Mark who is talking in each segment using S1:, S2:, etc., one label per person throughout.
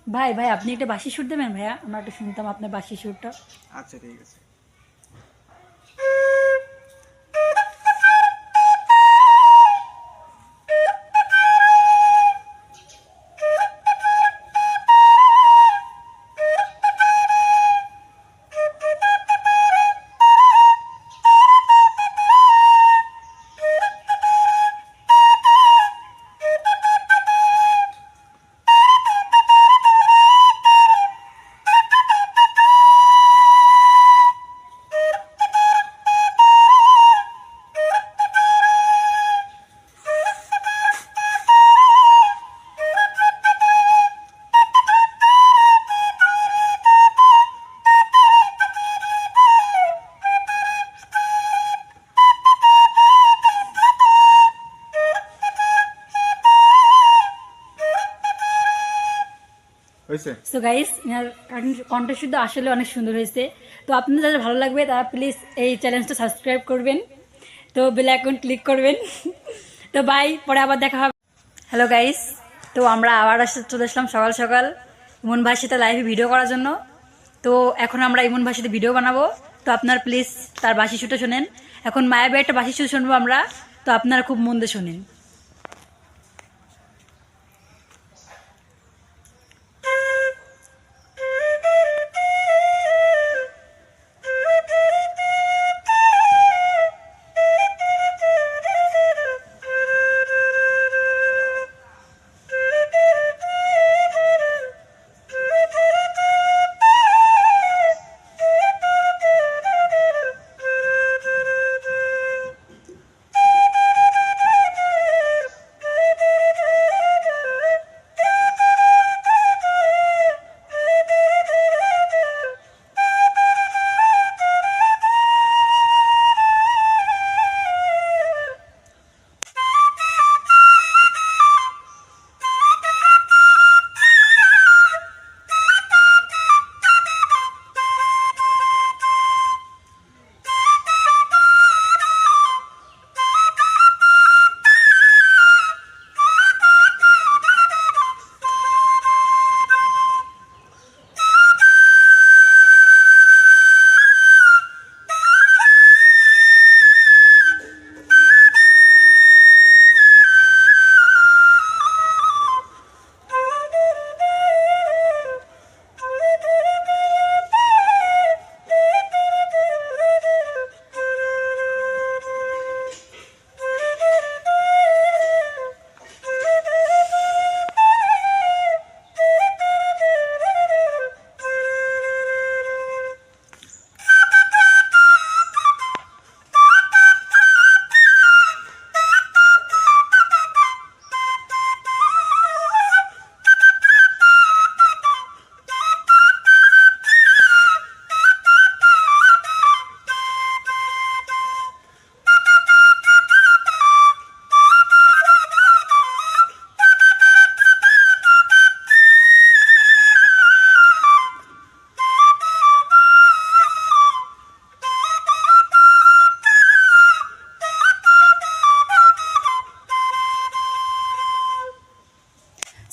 S1: ভাই ভাই আপনি একটা বাঁশি সুর দেবেন ভাইয়া, আমরা একটু শুনতাম আপনার বাঁশি সুরটা।
S2: আচ্ছা ঠিক আছে। হয়েছে?
S1: সো গাইস, এনার কণ্ঠশুদ্ধ আসলে অনেক সুন্দর হয়েছে। তো আপনাদের যাদের ভালো লাগবে তারা প্লিজ এই চ্যানেলটা সাবস্ক্রাইব করবেন, তো বেল আইকন ক্লিক করবেন। তো বাই, পরে আবার দেখা হবে। হ্যালো গাইস, তো আমরা আবার চলে আসলাম সকাল সকাল ইমন ভাইয়ের সাথে লাইভে ভিডিও করার জন্য। তো এখন আমরা ইমন ভাইয়ের সাথে ভিডিও বানাবো। তো আপনারা প্লিজ তার বাঁশি সুরটা শোনেন। এখন মায়াবী একটা বাঁশি সুর শুনবো আমরা, তো আপনারা খুব মন দিয়ে শোনেন।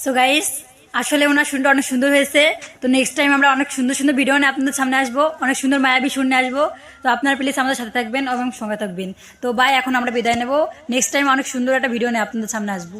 S1: সো গাইস, আসলে ওনার শুনটা অনেক সুন্দর হয়েছে। তো নেক্সট টাইম আমরা অনেক সুন্দর সুন্দর ভিডিও নিয়ে আপনাদের সামনে আসবো, অনেক সুন্দর মায়াবী শুনে আসবো। তো আপনারা প্লিজ আমাদের সাথে থাকবেন এবং সঙ্গে থাকবেন। তো বাই, এখন আমরা বিদায় নেবো। নেক্সট টাইম অনেক সুন্দর একটা ভিডিও নিয়ে আপনাদের সামনে আসবো।